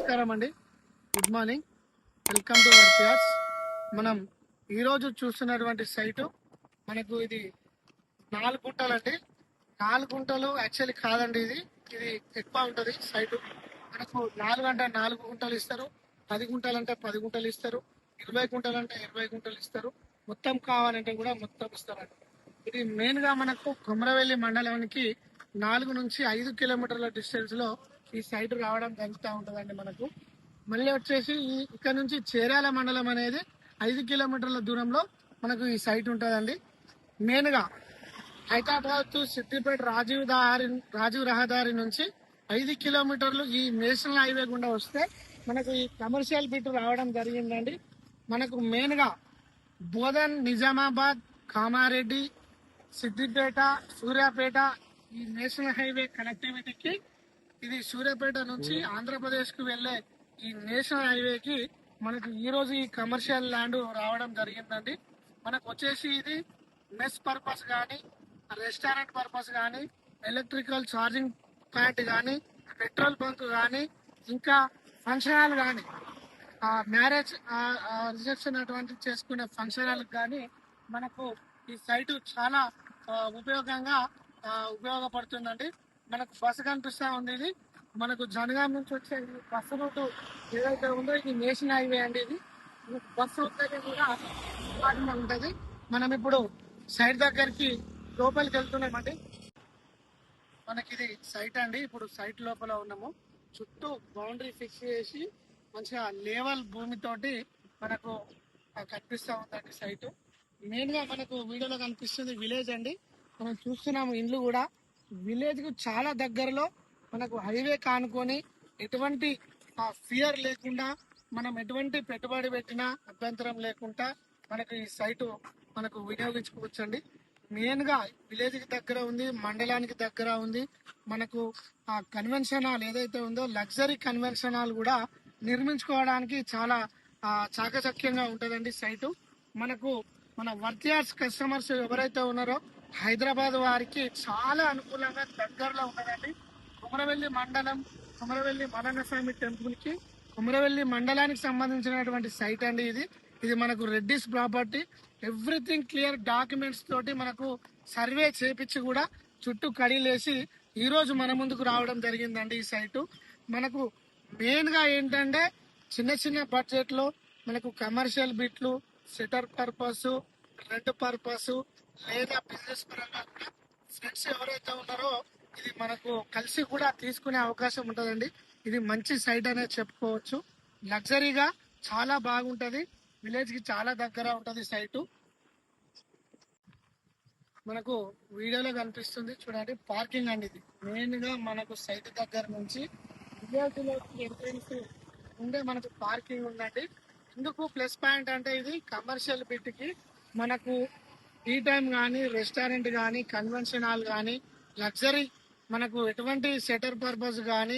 నమస్కారం అండి. Good morning. Welcome to work yards. మనం ఈరోజు చూస్తున్నటువంటి సైటు మనకు ఇది 4 గుంటలు అండి. 4 గుంటలు యాక్చువల్లీ కాదండి, ఇది ఇది ఎక్కువ ఉంటుంది సైటు. మనకు 4 అంటే 4 గుంటలు ఇస్తారు, 10 గుంటలు అంటే 10 గుంటలు ఇస్తారు, 20 గుంటలు అంటే 20 గుంటలు ఇస్తారు, మొత్తం కావాలంటే కూడా మొత్తం ఇస్తారండి. ఇది మెయిన్ గా మనకు కొమరవెల్లి మండలానికి 4 నుంచి 5 కిలోమీటర్ల డిస్టెన్స్ లో ఈ సైట్ రావడం జరుగుతూ ఉంటుందండి. మనకు మళ్ళీ వచ్చేసి ఇక్కడ నుంచి చేరాల మండలం అనేది 5 కిలోమీటర్ల దూరంలో మనకు ఈ సైట్ ఉంటుందండి. మెయిన్ గా హైదరాబాద్ టు సిద్దిపేట రాజీవ్ రహదారి నుంచి 5 కిలోమీటర్లు ఈ నేషనల్ హైవే గుండా వస్తే మనకు ఈ కమర్షియల్ బిట్ రావడం జరిగిందండి. మనకు మెయిన్ గా బోధన్, నిజామాబాద్, కామారెడ్డి, సిద్దిపేట, సూర్యాపేట ఈ నేషనల్ హైవే కనెక్టివిటీకి ఇది సూర్యాపేట నుంచి ఆంధ్రప్రదేశ్ కు వెళ్లే ఈ నేషనల్ హైవేకి మనకు ఈ రోజు ఈ కమర్షియల్ ల్యాండ్ రావడం జరిగిందండి. మనకు వచ్చేసి ఇది మెస్ పర్పస్ కానీ, రెస్టారెంట్ పర్పస్ కానీ, ఎలక్ట్రికల్ ఛార్జింగ్ పాయింట్ కానీ, పెట్రోల్ బంక్ కానీ, ఇంకా ఫంక్షన్ హాల్ కానీ, మ్యారేజ్ రిసెప్షన్ అటువంటి చేసుకునే ఫంక్షన్ హాల్ కానీ మనకు ఈ సైటు చాలా ఉపయోగపడుతుందండి. మనకు బస్సు కనిపిస్తా ఉంది. ఇది మనకు జనగాం నుంచి వచ్చే బస్సు రూట్ ఏదైతే ఉందో ఇది నేషనల్ హైవే అండి. ఇది బస్సు దగ్గర కూడా అందుబాటులో ఉంటుంది. మనం ఇప్పుడు సైట్ దగ్గరికి లోపలికి వెళ్తున్నామండి. మనకి ఇది సైట్ అండి. ఇప్పుడు సైట్ లోపల ఉన్నాము. చుట్టూ బౌండరీ ఫిక్స్ చేసి మంచిగా లేవల్ భూమితోటి మనకు కనిపిస్తా ఉందండి సైట్. మెయిన్ గా మనకు వీడియోలో కనిపిస్తుంది విలేజ్ అండి. మనం చూస్తున్నాము ఇండ్లు కూడా విలేజ్ కు చాలా దగ్గరలో మనకు హైవే కానుకొని ఎటువంటి ఫియర్ లేకుండా మనం ఎటువంటి పెట్టుబడి పెట్టినా అభ్యంతరం లేకుండా మనకు ఈ సైటు మనకు వినియోగించుకోవచ్చండి. మెయిన్ గా విలేజ్ కి దగ్గర ఉంది, మండలానికి దగ్గర ఉంది. మనకు ఆ కన్వెన్షన్ హాల్ ఏదైతే ఉందో లగ్జరీ కన్వెన్షన్ హాల్ కూడా నిర్మించుకోవడానికి చాలా చాకచక్యంగా ఉంటుందండి సైటు. మనకు మన వర్క్ యార్డ్స్ కస్టమర్స్ ఎవరైతే ఉన్నారో హైదరాబాద్ వారికి చాలా అనుకూలంగా దగ్గరలో ఉన్నదండి. కొమరవెల్లి మండలం, కొమరవెల్లి మల్లన్నస్వామి టెంపుల్ కి కొమరవెల్లి మండలానికి సంబంధించినటువంటి సైట్ అండి. ఇది మనకు Reddy's property. Everything clear documents తోటి మనకు సర్వే చేపించి కూడా చుట్టూ కడీలేసి ఈ రోజు మన ముందుకు రావడం జరిగిందండి ఈ సైటు. మనకు మెయిన్ గా ఏంటంటే చిన్న చిన్న బడ్జెట్ లో మనకు కమర్షియల్ బిట్లు, సెటర్ పర్పస్, రెంట్ పర్పస్ లేదా బిజినెస్ పరంగా ఫ్రెండ్స్ ఎవరైతే ఉన్నారో ఇది మనకు కలిసి కూడా తీసుకునే అవకాశం ఉంటుందండి. ఇది మంచి సైట్ అనేది చెప్పుకోవచ్చు. లగ్జరీగా చాలా బాగుంటది. విలేజ్ కి చాలా దగ్గర ఉంటది సైటు. మనకు వీడియోలో కనిపిస్తుంది చూడండి, పార్కింగ్ అండి. ఇది మెయిన్ గా మనకు సైట్ దగ్గర నుంచి విలేజ్ లో ఎంట్రెన్స్ ఉండే మనకు పార్కింగ్ ఉందండి. ఎందుకు ప్లస్ పాయింట్ అంటే ఇది కమర్షియల్ బిట్ కి మనకు టీ టైం కానీ, రెస్టారెంట్ కానీ, కన్వెన్షన్ హాల్ కానీ, లగ్జరీ మనకు ఎటువంటి సెటర్ పర్పస్ కానీ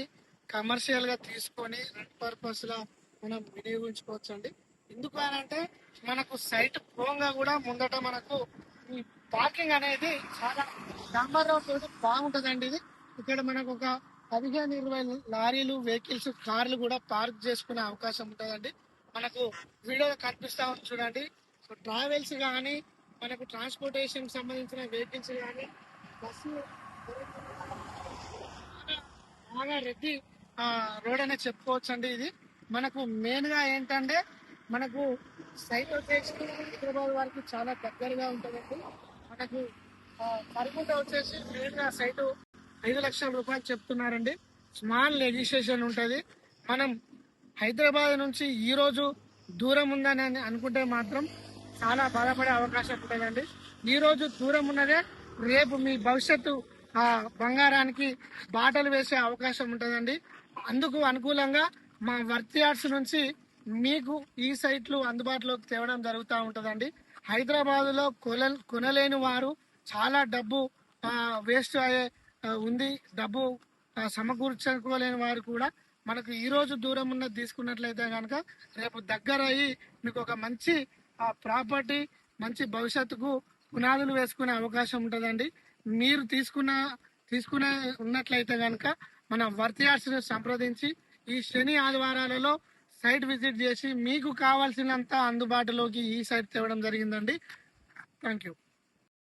కమర్షియల్ గా తీసుకొని రెంట్ పర్పస్ లా మనం వినియోగించుకోవచ్చు అండి. ఎందుకు అంటే మనకు సైట్ పోంగా కూడా ముందట మనకు ఈ పార్కింగ్ అనేది చాలా డంబర్ రోడ్ తోటి బాగుంటదండి. ఇక్కడ మనకు ఒక 15-20 లారీలు, వెహికల్స్, కార్లు కూడా పార్క్ చేసుకునే అవకాశం ఉంటుందండి. మనకు వీడియోలో కనిపిస్తా ఉంది చూడండి. ట్రావెల్స్ కానీ, మనకు ట్రాన్స్పోర్టేషన్ సంబంధించిన వెహికల్స్ కానీ, బస్సు బాగా రెడ్డి రోడ్ అనే చెప్పుకోవచ్చు అండి. ఇది మనకు మెయిన్ గా ఏంటంటే మనకు సైట్ వచ్చేసి హైదరాబాద్ వారికి చాలా దగ్గరగా ఉంటుందండి. మనకు పరిమిత వచ్చేసి మెయిన్ గా సైటు 5 లక్షల రూపాయలు చెప్తున్నారండి. స్మాల్ నెగోషియేషన్ ఉంటది. మనం హైదరాబాద్ నుంచి ఈ రోజు దూరం ఉందని అనుకుంటే మాత్రం చాలా బాధపడే అవకాశం ఉంటుందండి. ఈ రోజు దూరం ఉన్నదే రేపు మీ భవిష్యత్తు బంగారానికి బాటలు వేసే అవకాశం ఉంటుందండి. అందుకు అనుకూలంగా మా వర్క్ యార్డ్స్ నుంచి మీకు ఈ సైట్లు అందుబాటులోకి తేవడం జరుగుతూ ఉంటుందండి. హైదరాబాద్ లో కొనలేని వారు చాలా డబ్బు వేస్ట్ అయ్యే ఉంది, డబ్బు సమకూర్చుకోలేని వారు కూడా మనకు ఈ రోజు దూరం ఉన్నది తీసుకున్నట్లయితే కనుక రేపు దగ్గర అయ్యి మీకు ఒక మంచి ప్రాపర్టీ, మంచి భవిష్యత్తుకు పునాదులు వేసుకునే అవకాశం ఉంటుందండి. మీరు తీసుకునే ఉన్నట్లయితే కనుక మన వర్క్ యార్డ్స్ సంప్రదించి ఈ శని ఆదివారాలలో సైట్ విజిట్ చేసి మీకు కావాల్సినంత అందుబాటులోకి ఈ సైట్ తేవడం జరిగిందండి. Thank you.